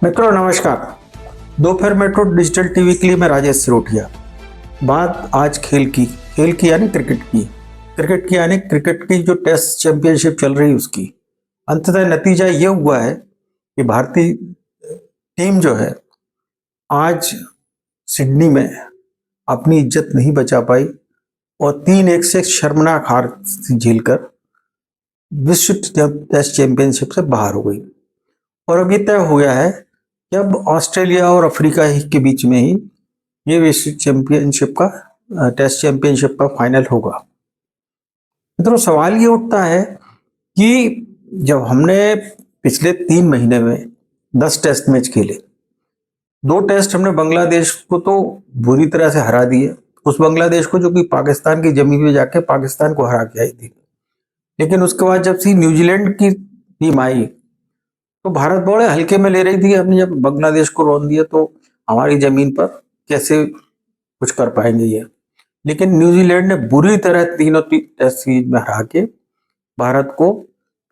मित्रों नमस्कार। दोपहर मेट्रो डिजिटल टीवी के लिए मैं राजेश सिरोठिया। बात आज खेल की यानी क्रिकेट की यानी क्रिकेट की जो टेस्ट चैंपियनशिप चल रही है उसकी। अंततः नतीजा ये हुआ है कि भारतीय टीम जो है आज सिडनी में अपनी इज्जत नहीं बचा पाई और 3-1 से शर्मनाक हार झेलकर विश्व टेस्ट चैंपियनशिप से बाहर हो गई। और अब ये तय हो गया है कि अब ऑस्ट्रेलिया और अफ्रीका के बीच में ही ये विश्व चैंपियनशिप का टेस्ट चैंपियनशिप का फाइनल होगा। मित्रों सवाल ये उठता है कि जब हमने पिछले 3 महीने में 10 टेस्ट मैच खेले, 2 टेस्ट हमने बांग्लादेश को तो बुरी तरह से हरा दिए, उस बांग्लादेश को जो कि पाकिस्तान की जमीन पे जाके पाकिस्तान को हरा के आई थी। लेकिन उसके बाद जब से न्यूजीलैंड की टीम आई तो भारत बड़े हल्के में ले रही थी। हमने जब बांग्लादेश को रौंद दिया तो हमारी जमीन पर कैसे कुछ कर पाएंगे ये। लेकिन न्यूजीलैंड ने बुरी तरह तीनों टेस्ट सीरीज में हरा के भारत को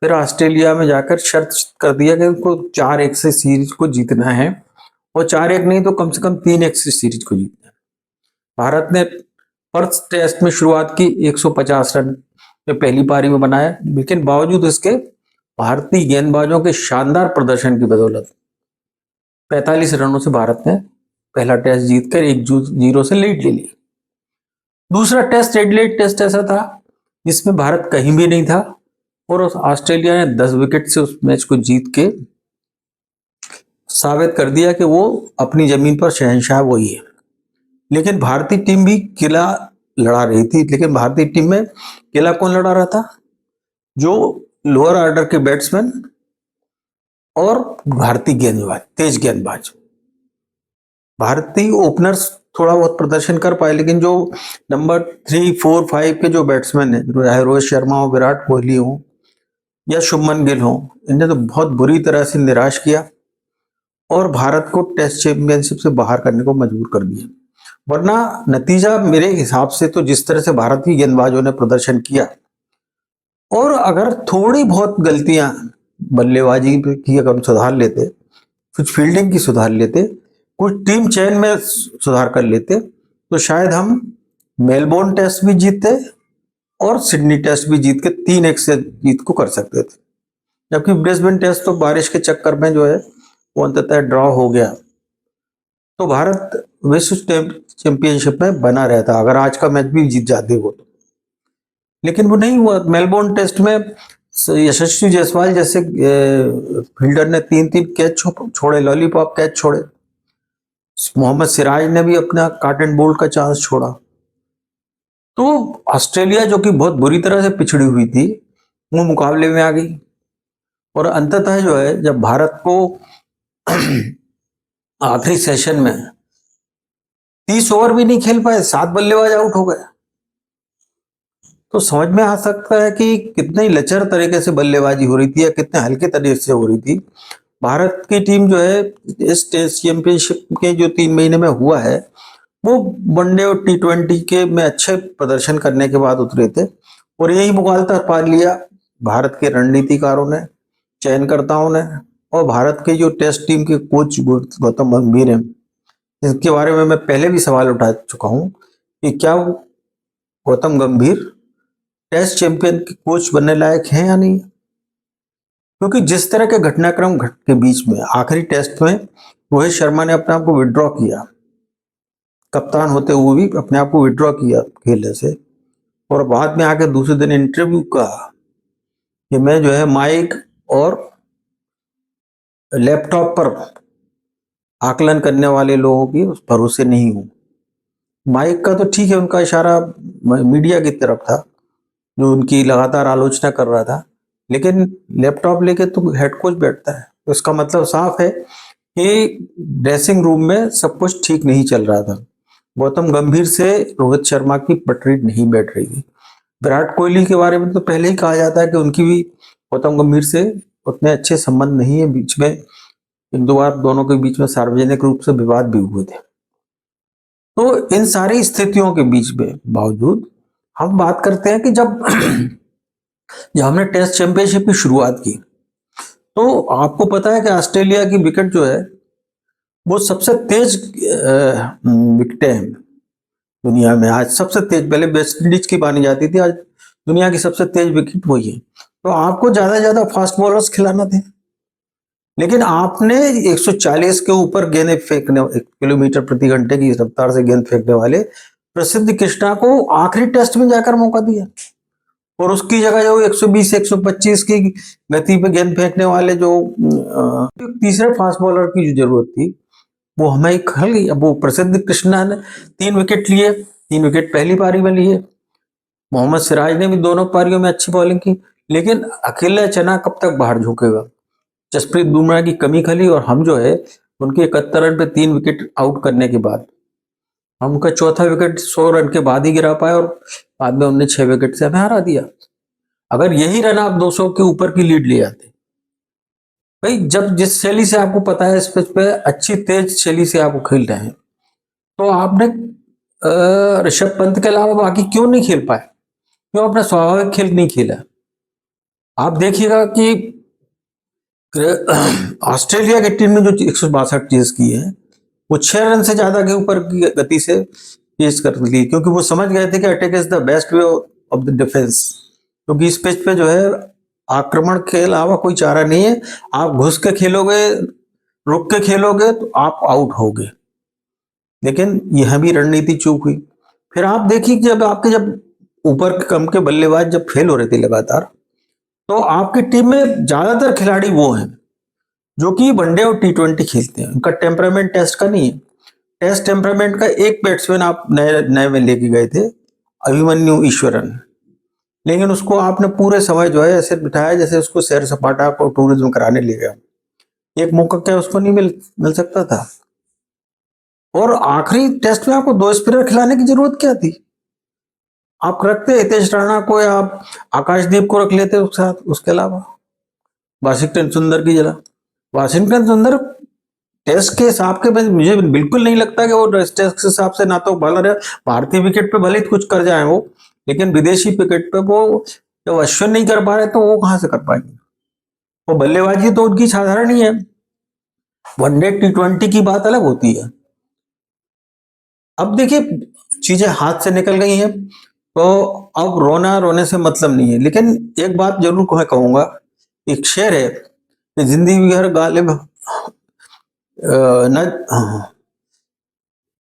फिर ऑस्ट्रेलिया में जाकर शर्त कर दिया कि उनको 4-1 से सीरीज को जीतना है और 4-1 नहीं तो कम से कम 3-1 से सीरीज को जीतना है। भारत ने फर्स्ट टेस्ट में शुरुआत की 150 रन में पहली पारी में बनाया, लेकिन बावजूद इसके भारतीय गेंदबाजों के शानदार प्रदर्शन की बदौलत 45 रनों से भारत ने पहला टेस्ट जीतकर 1-0 से लीड ले ली। दूसरा टेस्ट एडिलेड टेस्ट ऐसा था जिसमें भारत कहीं भी नहीं था और ऑस्ट्रेलिया ने 10 विकेट से उस मैच को जीत के साबित कर दिया कि वो अपनी जमीन पर शहंशाह वही है। लेकिन भारतीय टीम भी किला लड़ा रही थी। लेकिन भारतीय टीम में किला कौन लड़ा रहा था? जो लोअर ऑर्डर के बैट्समैन और भारतीय गेंदबाज, तेज गेंदबाज। भारतीय ओपनर्स थोड़ा बहुत प्रदर्शन कर पाए, लेकिन जो नंबर 3, 4, 5 के जो बैट्समैन है, चाहे रोहित शर्मा हो, विराट कोहली हो या शुभमन गिल हो, इन्हें तो बहुत बुरी तरह से निराश किया और भारत को टेस्ट चैंपियनशिप से बाहर करने को मजबूर कर दिया। वरना नतीजा मेरे हिसाब से तो जिस तरह से भारतीय गेंदबाजों ने प्रदर्शन किया और अगर थोड़ी बहुत गलतियां बल्लेबाजी की अगर सुधार लेते, कुछ फील्डिंग की सुधार लेते, कुछ टीम चयन में सुधार कर लेते तो शायद हम मेलबोर्न टेस्ट भी जीतते और सिडनी टेस्ट भी जीत के 3-1 से जीत को कर सकते थे। जबकि ब्रिस्बेन टेस्ट तो बारिश के चक्कर में जो है वो अंततः ड्रॉ हो गया, तो भारत विश्व चैंपियनशिप में बना रहता अगर आज का मैच भी जीत जाते हो तो। लेकिन वो नहीं हुआ। मेलबोर्न टेस्ट में यशस्वी जायसवाल जैसे फील्डर ने 3-3 कैच छोड़े, लॉलीपॉप कैच छोड़े। मोहम्मद सिराज ने भी अपना काट एंड बोल्ड का चांस छोड़ा। तो ऑस्ट्रेलिया जो कि बहुत बुरी तरह से पिछड़ी हुई थी वो मुकाबले में आ गई और अंततः जो है जब भारत को आखिरी सेशन में 30 ओवर भी नहीं खेल पाए, 7 बल्लेबाज आउट हो गए, तो समझ में आ सकता है कि कितने लचर तरीके से बल्लेबाजी हो रही थी या कितने हल्के तरीके से हो रही थी। भारत की टीम जो है इस टेस्ट चैंपियनशिप के जो 3 महीने में हुआ है वो वनडे और T20 के में अच्छे प्रदर्शन करने के बाद उतरे थे और यही मुगालता पा लिया भारत के रणनीतिकारों ने, चयनकर्ताओं ने और भारत के जो टेस्ट टीम के कोच गौतम गंभीर हैं। इसके बारे में मैं पहले भी सवाल उठा चुका हूं कि क्या गौतम गंभीर टेस्ट चैंपियन के कोच बनने लायक हैं या नहीं। क्योंकि जिस तरह के घटनाक्रम के बीच में आखिरी टेस्ट में रोहित शर्मा ने अपने आप को विड्रॉ किया, कप्तान होते हुए भी अपने आप को विड्रॉ किया खेलने से, और बाद में आके दूसरे दिन इंटरव्यू कहा कि मैं जो है माइक और लैपटॉप पर आकलन करने वाले लोगों की उस भरोसे नहीं हूं। माइक का तो ठीक है, उनका इशारा मीडिया की तरफ था जो उनकी लगातार आलोचना कर रहा था, लेकिन लैपटॉप लेके तो हेड कोच बैठता है, तो इसका मतलब साफ है कि ड्रेसिंग रूम में सब कुछ ठीक नहीं चल रहा था। गौतम गंभीर से रोहित शर्मा की पटरी नहीं बैठ रही थी। विराट कोहली के बारे में तो पहले ही कहा जाता है कि उनकी भी गौतम गंभीर से उतने अच्छे संबंध नहीं है। बीच में 1-2 बार दोनों के बीच में सार्वजनिक रूप से विवाद भी हुए थे। तो इन सारी स्थितियों के बीच में बावजूद हम बात करते हैं कि जब हमने टेस्ट चैंपियनशिप की शुरुआत की तो आपको पता है कि ऑस्ट्रेलिया की विकेट जो है वो सबसे तेज विकेटें हैं दुनिया में आज। सबसे तेज, पहले वेस्ट इंडीज की मानी जाती थी, आज दुनिया की सबसे तेज विकेट वही है। तो आपको ज्यादा से ज्यादा फास्ट बॉलर्स खिलाना थे, लेकिन आपने 140 के ऊपर गेंदें फेंकने, 1 किलोमीटर प्रति घंटे की रफ्तार से गेंद फेंकने वाले प्रसिद्ध कृष्णा को आखिरी टेस्ट में जाकर मौका दिया, और उसकी जगह जो 120 125 की गति पे गेंद फेंकने वाले जो तीसरे फास्ट बॉलर की जो जरूरत थी वो हमें खल गई। अब वो प्रसिद्ध कृष्णा ने 3 विकेट लिए, 3 विकेट पहली पारी में लिए। मोहम्मद सिराज ने भी दोनों पारियों में अच्छी बॉलिंग की, लेकिन अकेला चना कब तक बाहर झुकेगा। जसप्रीत बुमराह की कमी खली, और हम जो है उनके 71 रन पे 3 विकेट आउट करने के बाद हम उनका चौथा विकेट 100 रन के बाद ही गिरा पाए, और बाद में उन्होंने 6 विकेट से हमें हरा दिया। अगर यही रन आप 200 के ऊपर की लीड ले आते भाई, जब जिस शैली से आपको पता है इस पिच पे अच्छी तेज शैली से आपको खेल रहे हैं, तो आपने ऋषभ पंत के अलावा बाकी क्यों नहीं खेल पाए, क्यों अपना स्वाभाविक खेल नहीं खेला। आप देखिएगा कि ऑस्ट्रेलिया की टीम ने जो 162 चेज की है वो 6 रन से ज्यादा के ऊपर की गति से चेज कर ली, क्योंकि वो समझ गए थे कि attack is the best way of the defence. क्योंकि इस पिच पे जो है आक्रमण के अलावा कोई चारा नहीं है। आप घुस के खेलोगे, रुक के खेलोगे तो आप आउट होगे, लेकिन यह भी रणनीति चूक हुई। फिर आप देखिए जब ऊपर कम के बल्लेबाज जब फेल हो रहे थे लगातार, तो आपकी टीम में ज्यादातर खिलाड़ी वो हैं जो कि वनडे और T20 खेलते हैं। उनका टेम्परामेंट टेस्ट का नहीं है। टेस्ट टेम्परामेंट का एक बैट्समैन आप नए में लेके गए थे, अभिमन्यु ईश्वरन, लेकिन उसको आपने पूरे समय जो है ऐसे बिठाया जैसे उसको सैर सपाटा को टूरिज्म कराने ले गया। एक मौका क्या उसको नहीं मिल सकता था। और आखिरी टेस्ट में आपको 2 स्पिनर खिलाने की जरूरत क्या थी। आप रखते हितेश राणा को या आप आकाशदीप को रख लेते उसके साथ, उसके अलावा वाशिंगटन सुंदर की जगह। वाशिंगटन सुंदर टेस्ट के हिसाब के मुझे बिल्कुल नहीं लगता कि वो टेस्ट के हिसाब से ना तो बॉलर है। भारतीय विकेट पे भले ही कुछ कर जाए वो, लेकिन विदेशी विकेट पे वो जब अश्विन नहीं कर पा रहे तो वो कहां से कर पाएंगे। वो बल्लेबाजी तो उनकी साधारण ही है। वनडे T20 की बात अलग होती है। अब देखिए चीजें हाथ से निकल गई हैं, तो अब रोने से मतलब नहीं है। लेकिन एक बात जरूर मैं कहूंगा, एक शेर है कि जिंदगी हर गालिब न,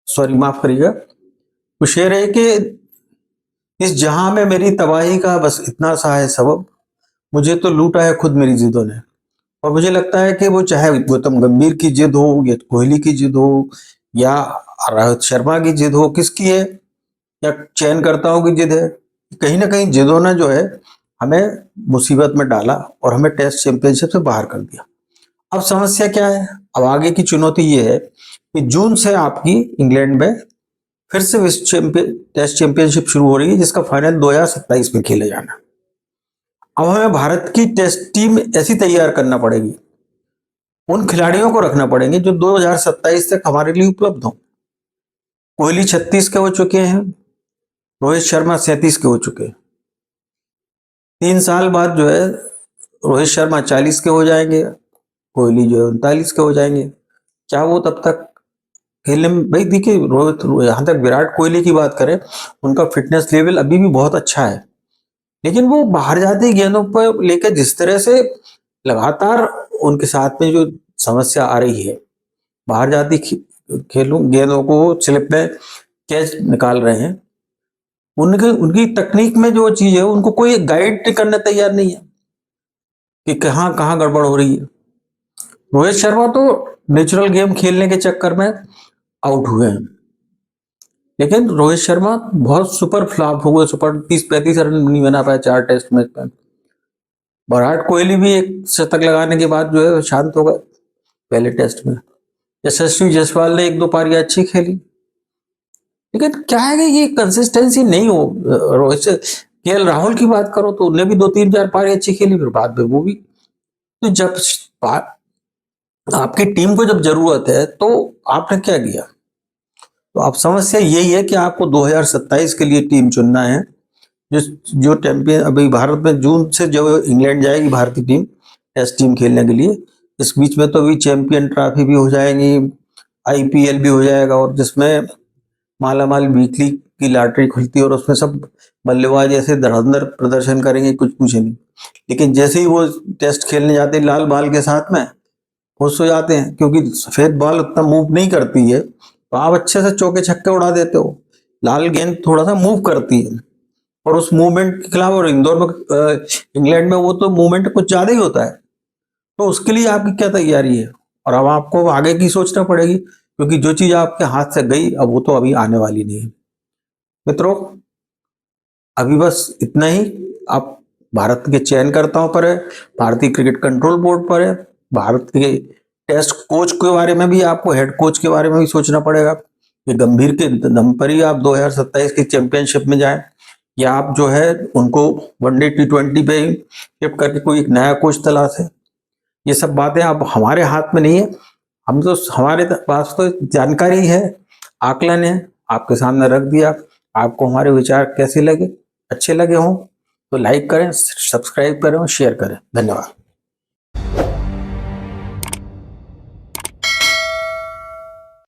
सॉरी माफ करिएगा, वो शेर है कि इस जहां में मेरी तबाही का बस इतना सा है सबब, मुझे तो लूटा है खुद मेरी जिदों ने। और मुझे लगता है कि वो चाहे गौतम गंभीर की जिद हो या कोहली की जिद हो या रोहित शर्मा की जिद हो, किसकी है, या चयनकर्ताओं की जिद है, कहीं ना कहीं जिदों ने जो है हमें मुसीबत में डाला और हमें टेस्ट चैंपियनशिप से बाहर कर दिया। अब समस्या क्या है, अब आगे की चुनौती ये है कि जून से आपकी इंग्लैंड में फिर से विश्व टेस्ट चैंपियनशिप शुरू हो रही है, जिसका फाइनल 2027 में खेला जाना। अब हमें भारत की टेस्ट टीम ऐसी तैयार करना पड़ेगी, उन खिलाड़ियों को रखना पड़ेंगे जो 2027 तक हमारे लिए उपलब्ध हों। कोहली 36 के हो चुके हैं, रोहित शर्मा 37 के हो चुके हैं। 3 साल बाद जो है रोहित शर्मा 40 के हो जाएंगे, कोहली जो है 39 के हो जाएंगे। क्या वो तब तक खेलने में, भाई देखिए यहाँ तक विराट कोहली की बात करें, उनका फिटनेस लेवल अभी भी बहुत अच्छा है, लेकिन वो बाहर जाती गेंदों पर लेकर जिस तरह से लगातार उनके साथ में जो समस्या आ रही है, बाहर जाती गेंदों को स्लिप में कैच निकाल रहे हैं, उनकी तकनीक में जो चीज है उनको कोई गाइड करने तैयार नहीं है कि कहाँ कहाँ गड़बड़ हो रही है। रोहित शर्मा तो नेचुरल गेम खेलने के चक्कर में आउट हुए हैं, लेकिन रोहित शर्मा बहुत सुपर फ्लॉप हो गए, सुपर 30-35 रन नहीं बना पाए 4 टेस्ट मैच में। विराट कोहली भी एक शतक लगाने के बाद जो है शांत हो गए पहले टेस्ट में। यशस्वी जायसवाल ने 1-2 पारियां अच्छी खेली, लेकिन क्या है कि ये कंसिस्टेंसी नहीं हो। रोहित KL राहुल की बात करो तो उन्हें भी 2-3-4 पारी अच्छी खेली, फिर बाद में वो भी। तो जब आपकी टीम को जब जरूरत है तो आपने क्या किया। तो अब समस्या यही है कि आपको 2027 के लिए टीम चुनना है। जो चैंपियन अभी भारत में जून से जो इंग्लैंड जाएगी भारतीय टीम टेस्ट टीम खेलने के लिए, इस बीच में तो अभी चैंपियन ट्रॉफी भी हो जाएगी, आईपीएल भी हो जाएगा, और जिसमें मालामाल वीकली की लॉटरी खुलती है और उसमें सब बल्लेबाज ऐसे धड़ाधड़ प्रदर्शन करेंगे, कुछ पूछे नहीं। लेकिन जैसे ही वो टेस्ट खेलने जाते हैं लाल बॉल के साथ में, खुश हो जाते हैं, क्योंकि सफेद बॉल उतना मूव नहीं करती है, तो आप अच्छे से चौके छक्के उड़ा देते हो। लाल गेंद थोड़ा सा मूव करती है, और उस मूवमेंट के खिलाफ, और इंदौर में इंग्लैंड में वो तो मूवमेंट कुछ ज्यादा ही होता है। तो उसके लिए आपकी क्या तैयारी है? और अब आपको आगे की सोचना पड़ेगी, क्योंकि जो चीज आपके हाथ से गई अब वो तो अभी आने वाली नहीं है। मित्रों, अभी बस इतना ही। आप भारत के चयनकर्ताओं पर है, भारतीय क्रिकेट कंट्रोल बोर्ड पर है, भारत के टेस्ट कोच के बारे में भी, आपको हेड कोच के बारे में भी सोचना पड़ेगा। ये गंभीर के दम पर ही आप 2027 की चैंपियनशिप में जाएं, या आप जो है उनको वनडे T20 पे शिफ्ट करके कोई एक नया कोच तलाशें। ये सब बातें अब हमारे हाथ में नहीं है। हम तो, हमारे पास तो जानकारी है, आकलन है, आपके सामने रख दिया। आपको हमारे विचार कैसे लगे, अच्छे लगे हों तो लाइक करें, सब्सक्राइब करें और शेयर करें। धन्यवाद।